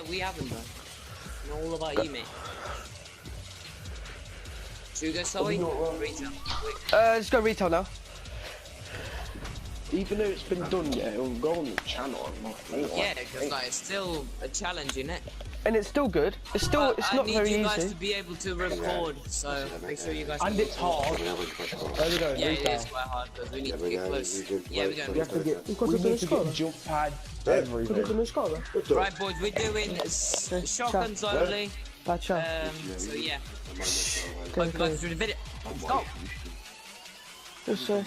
yet we haven't done. Know all about you, mate. Should we go Sully? Retail. Let's go retail now. Even though it's been done, yeah, it'll go on the channel. Yeah, because like, it's still a challenge, innit? And it's still good. It's still, it's not very I need you easy. guys to be able to record, so make sure you guys. And it's hard. There we go, Yeah, it retail. is quite hard because we need to get close. Yeah, we're going. We have to get, we need to get jump pad, everything. Right, boys, we're doing shotguns only. Gotcha. So yeah. Okay, Hope you guys enjoyed the video. Let's go. Let's say.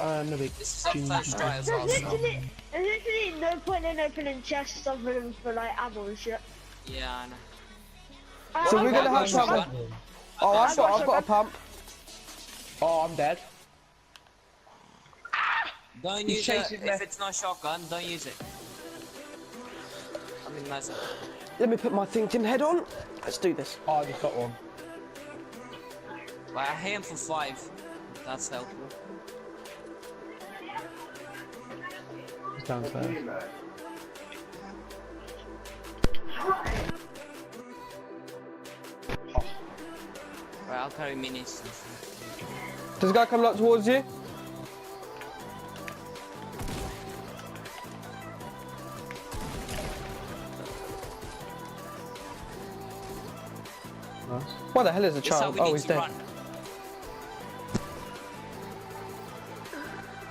No big. This is our first try as well. There's So. literally no point in opening chests of them for like ammo and shit. Yeah, I know. So we're gonna have shotgun. trouble. Oh, I've got a pump. Oh, I'm dead. Don't He's use it chasing me. if it's not shotgun. Don't use it. I mean, that's it. Let me put my thinking head on. Let's do this. Oh, I just got one. Well, I hit him for 5. That's helpful. It's downstairs. Right, I'll carry minis. Does the guy come up towards you? Nice. Why the hell is the This is how child? we Oh, need he's to dead. run.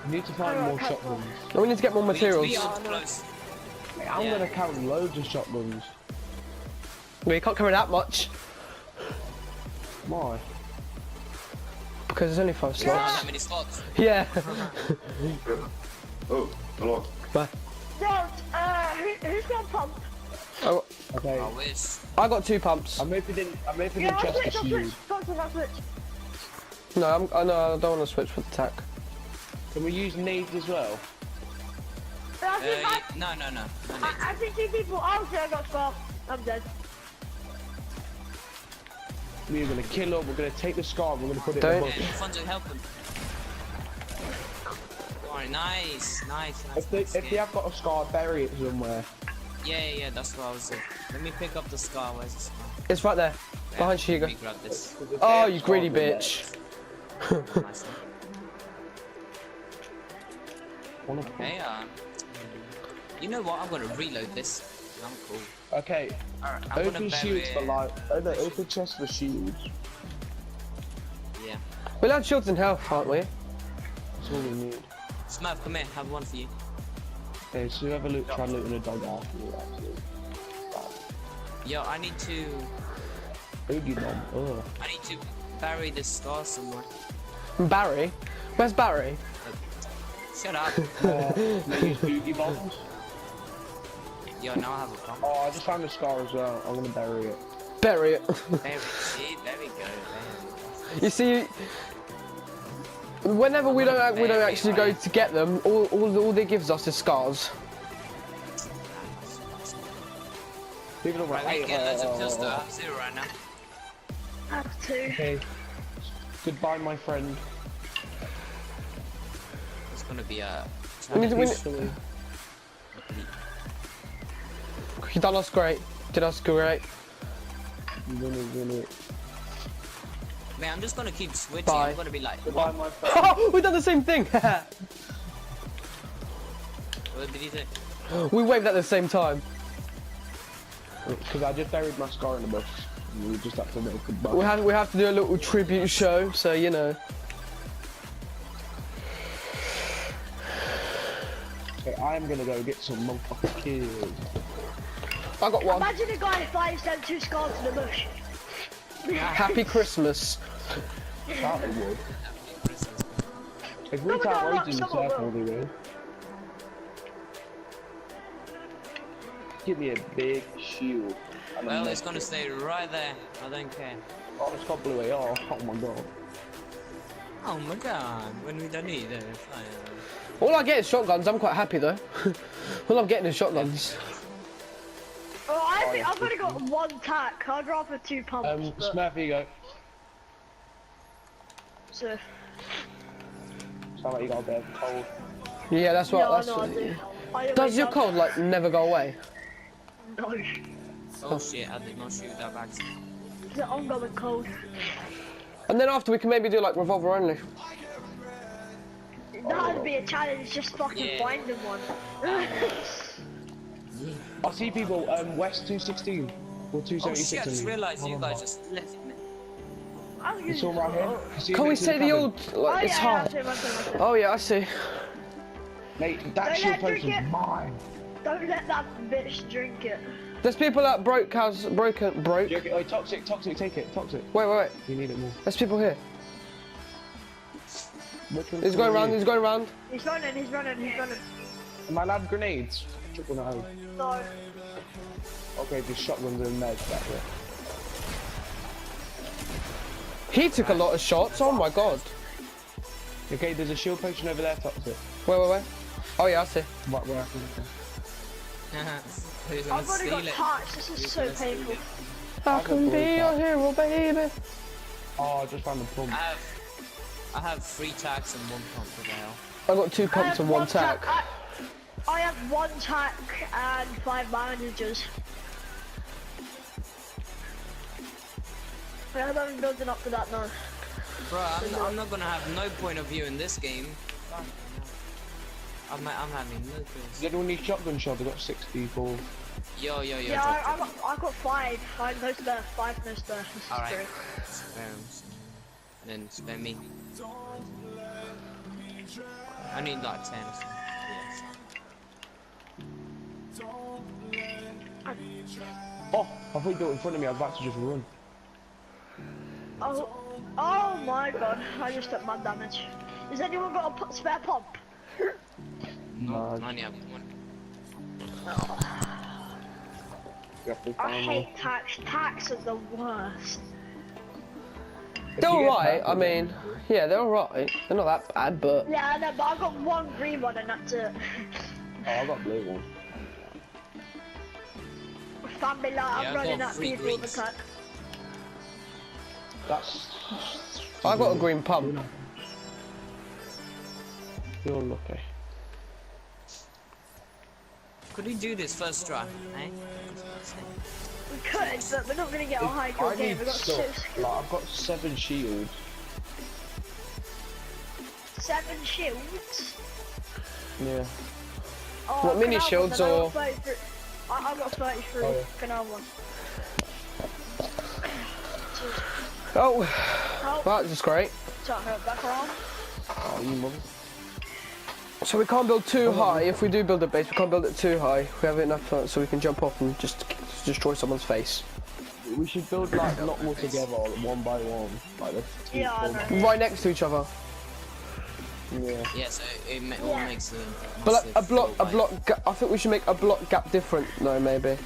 We need to find more shotguns. No, we need to get more We need to be materials. able to close. I'm Yeah. gonna count loads of shotguns. We can't carry that much Why? because there's only 5 There's not slots. that many slots. Yeah. Oh, hello. Bye. Who's got a pump? Oh, Okay. I wish. I got 2 pumps. I'm opening Yeah, I'll chest switch, to I'll you. switch. Go on, I'll switch. No, I don't want to switch for the attack. Can we use nades as well? No. No need. I think 2 people. Oh, shit, I got scar. I'm dead. We're gonna kill him, we're gonna take the scar, we're gonna put it Don't- in the Yeah, bucket. Alfonso, help him. Alright, nice. If they have got a scar, bury it somewhere. Yeah, that's what I was saying. Let me pick up the scar. Where's the scar? It's right there, behind Let Shiga. me grab this. Oh, you greedy bitch. Nice. Okay, you know what? I'm gonna reload this. I'm cool. Okay, Alright, I'm gonna open bury shields it. for life. Oh no, open chest for shields. Yeah. We'll have shields and health, aren't we? That's all we need. Smurf, come here. Have one for you. Okay, so whoever try looting a dog after you, absolutely. Yo, I need to Boogie bomb. Oh. bury this scar somewhere. Barry? Where's Barry? Shut up. They use boogie bombs. Yo, now I have a problem. Oh, I just found a scar as well. I'm gonna bury it. Bury it. There we go. You see, whenever we don't actually go to get them, all they gives us is scars. People are Right, like, we get loads of kills though. I have 0 right now. I have 2. Okay. Goodbye, my friend. It's gonna be a. We need to win. Peacefully. You done us great. Did us great. Win it. Man, I'm just gonna keep switching. Bye. I'm gonna be like, Goodbye, what? my friend. Oh, we done the same thing. What did he say? We waved at the same time. Because I just buried my scar in the bush. We just have to make a goodbye. We have to do a little tribute show, so you know. Okay, I'm gonna go get some motherfucking kills. I got one. Imagine a guy flies down 2 scars in the bush. Happy Christmas. That would. If we No, can't no, rage in the someone circle, will. they will. Give me a big shield. And Well, a it's gonna stay right there. I don't care. Oh, it's got blue AR. Oh my god. Oh my god, when we don't need it. All I get is shotguns. I'm quite happy though. All I'm getting is shotguns. Oh, I think I've only got 1 tack. I'd rather 2 pumps. but- Smurf, here you go. So, Sound like you got a bit of cold. Yeah, that's what. yeah, I That's know I do. I Does your always cold like never go away? have. No. Oh shit, I did not shoot that back. The ongoing code. And then after we can maybe do like revolver only. That'd be a challenge, just fucking Yeah. finding one. I see people, West 216 or Oh 276. shit, I just and- realised you guys just left me. It's all right here. You see Can it we next to say the cabin? old, Oh like, yeah, it's yeah, hard. I see. Oh yeah, I see. Mate, that Don't shield let her potion's drink it. mine. Don't let that bitch drink it. There's people that broke. Wait, Oh, toxic, take it, toxic. wait. You need it more. There's people here. Which one's He's going round, he's going round. He's running. Am I allowed grenades? Triple no. No. Okay, just shotguns and meds back there. He took a lot of shots, oh my god. Okay, there's a shield potion over there, toxic. Wait. Oh yeah, I see. Right, where? Who's gonna I've already steal got it? touched. This is so painful. I can be your hero, baby. Oh, I just found the pump. I have 3 tacks and 1 pump for the hell. I got 2 I pumps have and 1 tack. I have 1 tack and 5 bandages. I'm not building up to that now. Bro, I'm not gonna have no point of view in this game. I'm having no Does choice. anyone need shotgun shots? I've got 6 people. Yo. Yeah, I got 5. 5 no spare. 5 no spare. This is Alright. great. Then spare me. I need like 10 or something. Oh, I thought you built in front of me. I was about to just run. Oh my god, I just took mad damage. Has anyone got a spare pump? No, I only have 1. I hate tax. Tax are the worst. They're alright, I mean, yeah, they're alright. They're not that bad, but... Yeah, I know, but I got 1 green one and that's it. Oh, I got blue one. Family, I I'm running got at 3 people with greens. attack. That's... I got a green pump. You're lucky. Could we do this first try? Eh? We could, but we're not gonna get a high kill I game. need We got stuff. 6, Like, I've got 7 shields. 7 shields. Yeah. Oh, What, mini can I have shields one? or- I got 33. Oh, yeah. Can I have one? Oh, that's just great. Shut her back around. Oh, you mother. So we can't build too high. If we do build a base, we can't build it too high. We have enough so we can jump off and just destroy someone's face. We should build like a lot more together, one by one. Like the Yeah, I know. Right next to each other. Yeah. Yeah, so it all Yeah. makes a But like, massive a flow, block gap. I think we should make a block gap different though, maybe.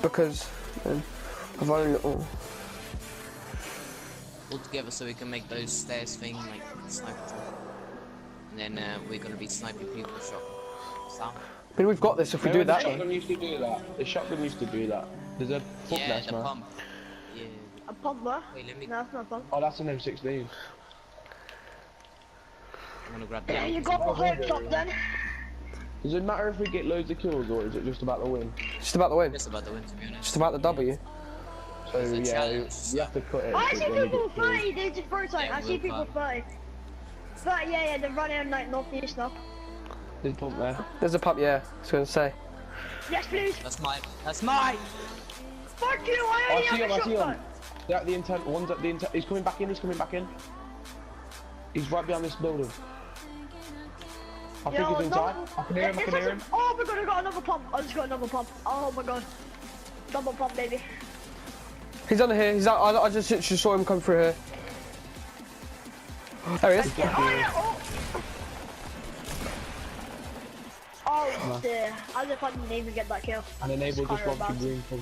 Because I've only little. all together so we can make those stairs thing like sniper shot. And then we're gonna be sniping people shot. So, I mean, we've got this if we do The that. shotgun used to do that. The shotgun used to do that. There's a foot yeah, nest, the man. pump. Yeah. A pump there? Wait, let me. No, it's not a pump. Oh, that's an M16. I'm gonna grab that. Yeah, you got the hopes up then. Does it matter if we get loads of kills or is it just about the win? Just about the win. Just about the win, to be honest. Just about the W. So It's a yeah, challenge. you have to cut it. I but see when you people get kills- 30, they just first time. Yeah, I see we'll people fight. 30. 30, yeah, they're running like northeast now. There's a pump there. There's a pump, yeah. I was gonna say. Yes, please. That's mine. That's mine. Fuck you, I I already see have him, a I see him. shotgun. They're at the intent, one's at the intent. He's coming back in, he's coming back in. He's right behind this building. I think he's inside. I can hear him, I can hear him. Oh my god, I got another pump. I just got another pump. Oh my god. Double pump, baby. He's under here. He's out. I just literally saw him come through here. There he is. Oh yeah, oh dear. As if I didn't even get that kill. And enable just Sorry one about for green pump.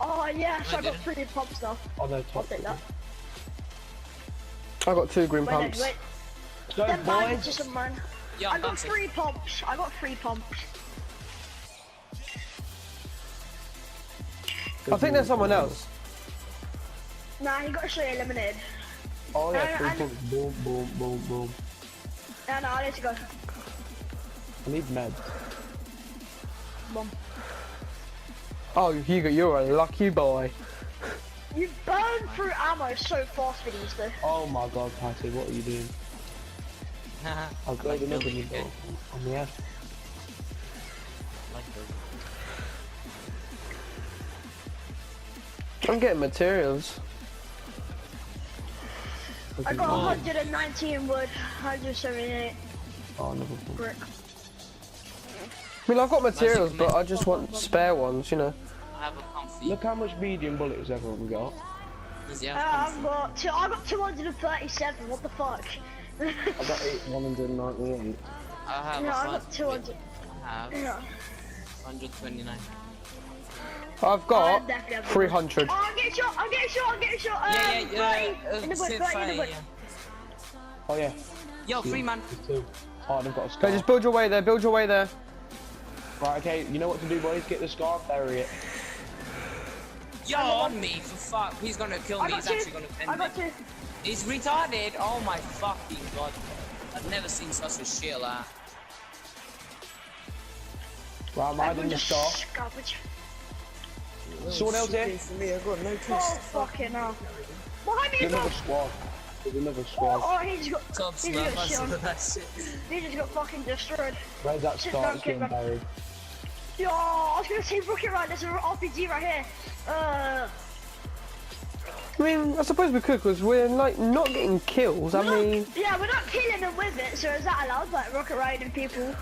Oh yeah, so I got didn't. 3 pumps now. Oh no, I'll top. take that. I got 2 green Wait, pumps. wait. Go Them boys! bandages of mine. Yeah, I got that's it. 3 pumps. I got 3 pumps. I think there's someone else. Nah, he got straight eliminated. Oh yeah, I- 3 pumps. Boom, boom, boom, boom. No, I need to go. I need meds. Mom. Oh, Hugo, you're a lucky boy. You burn through ammo so fast with these though. Oh my god, Patty, what are you doing? I've got another new ball on the head. I'm getting materials. I got 119 wood, 178 Oh, another ball. brick. I mean, I've got materials, but I just want spare ones, you know. I have a comfy. Look how much medium bullets everyone got. Yeah, I've got I got 237. What the fuck? I got 198. I have No, I a got 200. I have Yeah. 129. I've I got definitely have 300. Oh, I'm getting shot. I'm getting shot. I'm getting shot. In the wood. 30 in the wood. Oh yeah. Yo, free man. There's two. Oh, they've got a Okay, scarf. just build your way there, build your way there. Right, okay, you know what to do, boys? Get the scarf, bury it. Yo, on me, for fuck. He's gonna kill I me. got He's two. actually gonna I end got me. two. He's retarded. Oh my fucking god. I've never seen such a shit like that. Right, I'm hiding the scarf. Garbage. Someone else here? For me, I got no Oh trust. fucking hell. Behind me There's as well. another squad. There's another squad. Oh, he just got. Top He just got Smurf, I shit saw on. that shit. He just got fucking destroyed. Where's that Shit, scarf? don't It's getting kick back. buried. Yo, I was gonna say rocket right. There's an RPG right here. I mean, I suppose we could, because we're like not getting kills. I mean, Yeah, we're not killing them with it. So is that allowed? Like rocket riding people?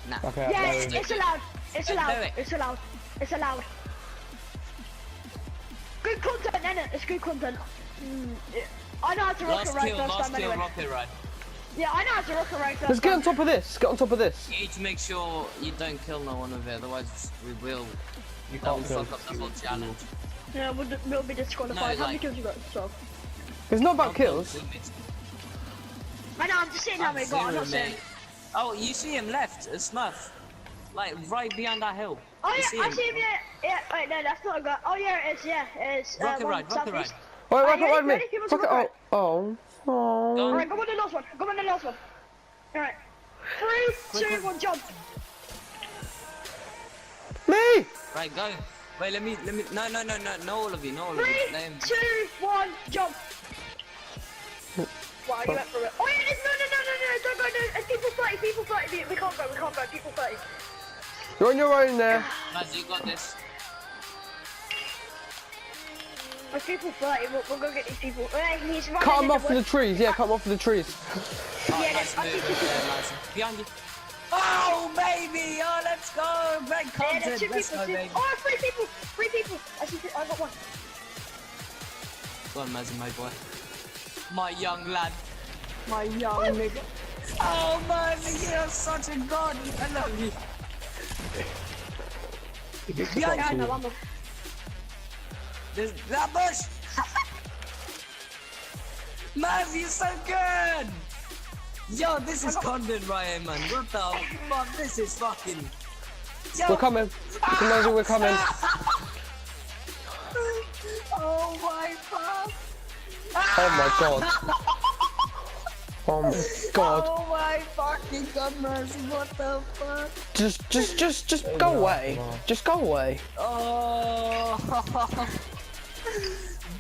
Nah. Okay, Yeah, buried. it's allowed. It's Let's allowed. do it. It's allowed. It's allowed. Good content, innit? It's good content. Yeah. I know how to rocket ride first Last time kill, anyway. rocket ride. Yeah, I know how to rocket ride first let's get on time. top of this. Get on top of this. You need to make sure you don't kill no one over here, otherwise we will. You That will can't kill. fuck up the whole challenge. Yeah, we'll be disqualified. No, How many like- kills you got? 12. It's not about kills. I know, I'm just saying how many I got. I'm not saying. Oh, you see him left, a Smurf. Like right behind that hill. Oh You yeah, I see him. Yeah. Wait, no, that's not a guy. Oh yeah, it is. Yeah, it is. Rocket one ride, rocket ride. southeast. Wait, Alright, rocket ride me. ready? Give us a Rocket, rocket oh, oh. Alright, go on the last one. Go on the last one. Alright. 3, 2, 1, jump. Me! Right, go. Wait, let me, no, all of you, no, all of 3, you. Let him. 2, 1, jump. Wow, you went for it. Oh yeah, no, don't go, no. It's people 30, people 30. We can't go, people 30. You're on your own there. Maz, you got this. It's people 30, we'll go get these people. He's running Cut them in off the for the wood. trees. Yeah, cut them off for the trees. Oh, Yeah, nice I move think over it's- there, Maz. Behind you. Oh, baby! Oh, let's go! Great Yeah, content! there's 2 Let's people, go, 2. baby. Oh, 3 people. I got 1. Go on, Maz, my boy. My young lad. My young nigga. Oh, Maz, you're such a god! I love you. Yeah, I know, I'm a... There's that bush! Maz, you're so good! Yo, this is content right here, man. What the fuck? This is fucking... Yo! We're coming. Commander, we're coming. Oh my fuck! Oh my god. Oh my god. Oh my fucking god, Maz, what the fuck? Just go away. Just go away. Oh,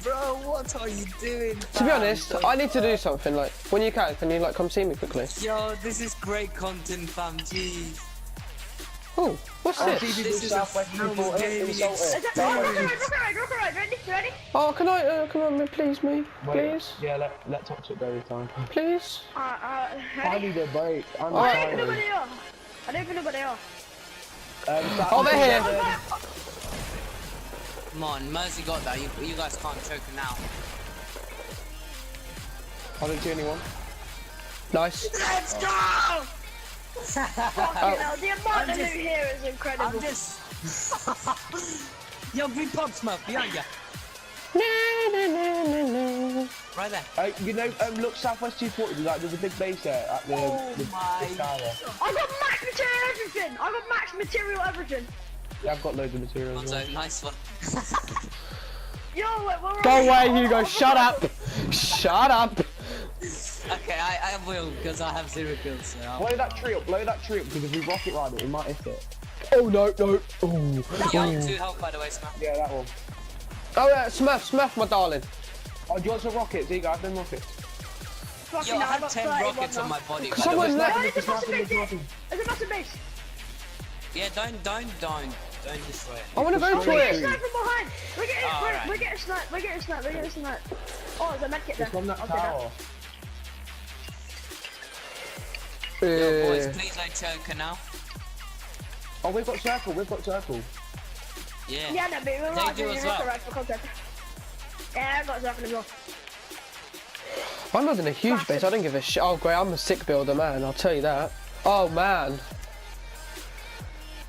bro, what are you doing? To be honest, I need to do something. Like, when you can you like come see me quickly? Yo, this is great content, fam. Jeez. Oh, what's Oh, this? see people This is a southwest film people gaming insult Is it. that, rocket ride, ready? Oh, can I, come on, please, me, Wait, please, yeah, let Toxic go this time. please. I Ready? need a break. I'm I don't even know where tired. they are. I don't even know where they are. Oh, they're here. Come on, Mercy got that. You guys can't choke him now. I don't see anyone. Nice. Let's go! Fucking hell, the amount of loot here is incredible. I'm just. Yo, green pop smoke behind you. Right there. You know, look southwest 240. Like, there's a big base there at the. Oh the my tower. I got max material everything. I got max material everything. Yeah, I've got loads of material. as well. Gonzo, nice one. Yo, wait, we're Go already- away, Hugo. Shut up. Shut up. Okay, I will, because I have 0 kills, so I'll... Blow that tree up, because if we rocket ride it, we might hit it. Oh no, no. Oh. You only 2 health, by the way, Smash. Yeah, that one. Oh yeah, Smurf, my darling. Oh, do you want some rockets? Here you go, have them rockets. Fucking Yo, I hell, have got 10 31 rockets now. on my body. by the Someone way. left. No, it's a massive base here. It's a massive base. Yeah, don't destroy it. I want to go Oh, to we're getting it. sniped from behind. We're getting, Alright. we're getting sniped. We're getting sniped. We're getting sniped. Oh, there's a medkit there. It's on that Okay, tower. Yo, boys, Yeah. please don't choke now. Oh, we've got circle, Yeah. Yeah, no, but we're They not do doing as it well. right for content. Yeah, I got Zerkin as well. I'm building a huge base. I don't give a shit. Oh great, I'm a sick builder, man. I'll tell you that. Oh man.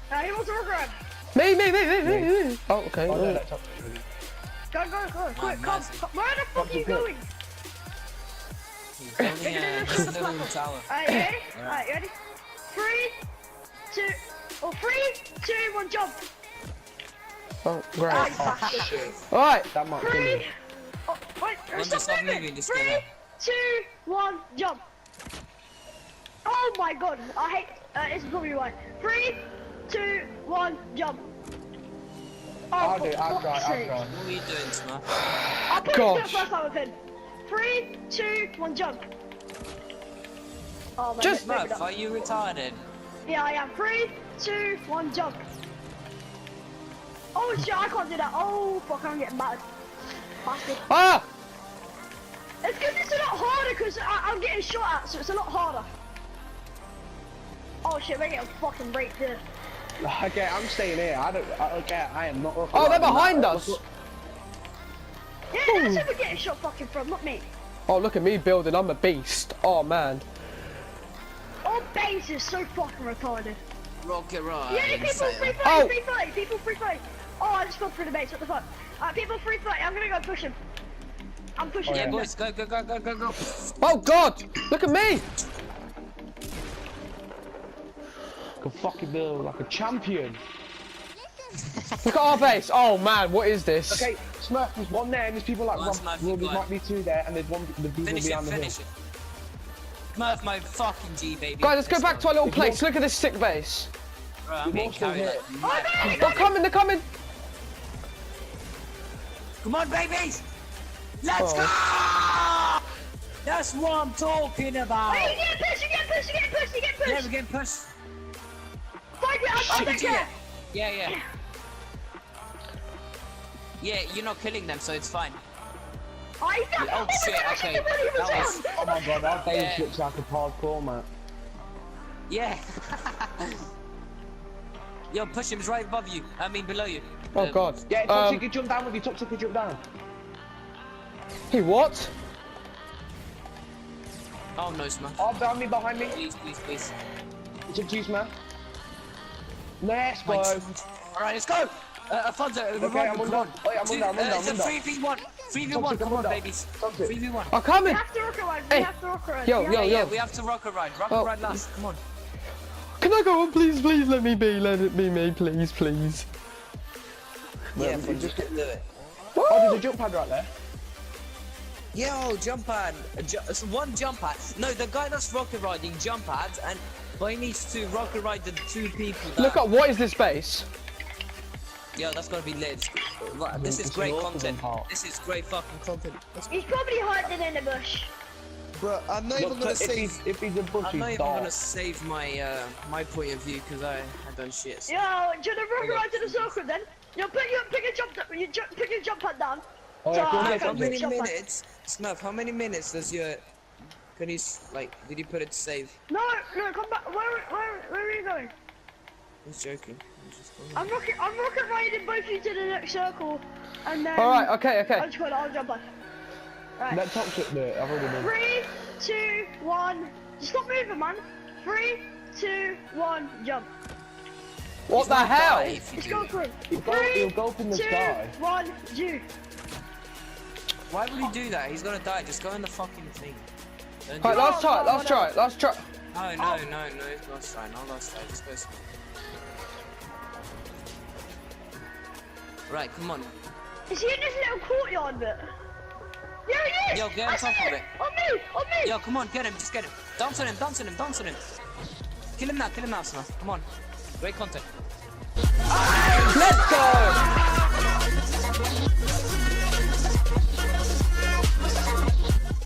He wants to work around. Me. Oh okay. Oh, no, oh. that's up. Go, quick, come. massive. Where the fuck are you going? Only this little tower. Alright, you ready? Alright, you ready? 3, 2, 1, jump. Oh great. Ah, you bastard. All right. That might kill 3, me. oh, wait, Just stop moving. moving, just 3, get up. 2, 1, jump. Oh my god, I hate, it's probably why. 3, 2, 1, jump. Oh, I'll do it, I'll for try, fuck's I'll sake. try. What are you doing, Smash? I'll put it Gosh. the first time with him. 3, 2, 1, jump. Oh, man, Just- maybe Smurf, not. are you retarded? Yeah, I am. 3, 2, 1, jump. Oh shit, I can't do that. Oh fuck, I'm getting mad. Bastard. Ah. It's because it's a lot harder because I'm getting shot at, so it's a lot harder. Oh shit, we're getting fucking raped here. Okay, I'm staying here. I don't care. I am not. Oh, they're behind us. Yeah, that's who we're getting shot fucking from, not me. Oh look at me building. I'm a beast. Oh man. Our base is so fucking retarded. Rocket ride. Yeah, people free fight, Oh. free fight, people free fight. Oh, I just fell through the base, what the fuck? People free fight, I'm gonna go push him. I'm pushing Yeah, him. boys, go. Oh god. Look at me. Can fucking build like a champion. Look at our base. Oh man, what is this? Okay, Smurf, there's one there, and there's people like One Rob. Smurf, Well, you there got might be 2 there, and there's the people Finish behind it, the hill. finish it. Smurf, my fucking G, baby. Guys, let's go back to our little place. Look at this sick base. Bro, I'm getting Monster's carried here. like mad. They're coming. They're coming. Come on, babies! Let's Oh. go! That's what I'm talking about. Hey, you get pushed, you get pushed, you get pushed, you get pushed. Yeah, we're getting pushed. Fight it, I'll take care. Yeah. Yeah, you're not killing them, so it's fine. Oh, he's not. Oh, shit, my God, okay. the money was That was- on. Oh my god, our base Yeah. looks like a parkour, man. Yeah. Yo, push him. He's right above you. I mean, below you. Oh god. Yeah, Toxic, you jump down with you. Toxic, you jump down. Hey, what? Oh no, Smash. Oh, behind me. Please. It's up to you, man. Let's go. Alright, let's go! Alfonso, Okay, I'm on down. Oh, yeah, I'm on down. It's a 3v1. 3v1, Toxic, come I'm on, on babies. Toxic. 3v1. I'm coming. We have to rock around, Hey. we have to rock around. Yo, Yeah. yo, Yeah, yo. we have to rock a ride. Rock Oh. a ride last. Come on. Can I go on, please? Let me be. Let it be me, please. Yeah, we just do it. Oh, there's a jump pad right there. Yo, jump pad. It's one jump pad. No, the guy that's rocket riding jump pads, but he needs to rocket ride the 2 people. Look at what is this base? Yo, that's gonna be lit. Right, this is It's great an awesome content. part. This is great fucking content. He's probably hiding in the bush. Bro, I'm not even Look, gonna if save. he's a bush, I'm not he's even gonna dark. save my my point of view because I done shit. So. Yo, do you want to rock around to the circle then? You pick your jump pad down. Oh, yeah, So go I on, can How go do on. many jump pad. minutes, Smurf? How many minutes does your? Can you did you put it to save? No, come back. Where are you going? I'm joking. I'm just going. I'm rocket riding both of you to the next circle, and then. All right. Okay. I'll jump on. Right. Let Toxic do it. I've already done. 3, 2, 1. Just stop moving, man. 3, 2, 1, jump. What the hell? Let's go through. He'll go up in the 2, sky. 1, do. Why would he do that? He's gonna die. Just go in the fucking thing. Don't All do right. Last try. Last try. No, it's last try. No last try. Just go. Right, come on. Is he in this little courtyard bit? There he is! Yo, get on I top see of it. On me! On me! Yo, come on, get him, just get him. Dance on him, dance on him, dance on him. Kill him now, Smith. Come on. Great contact.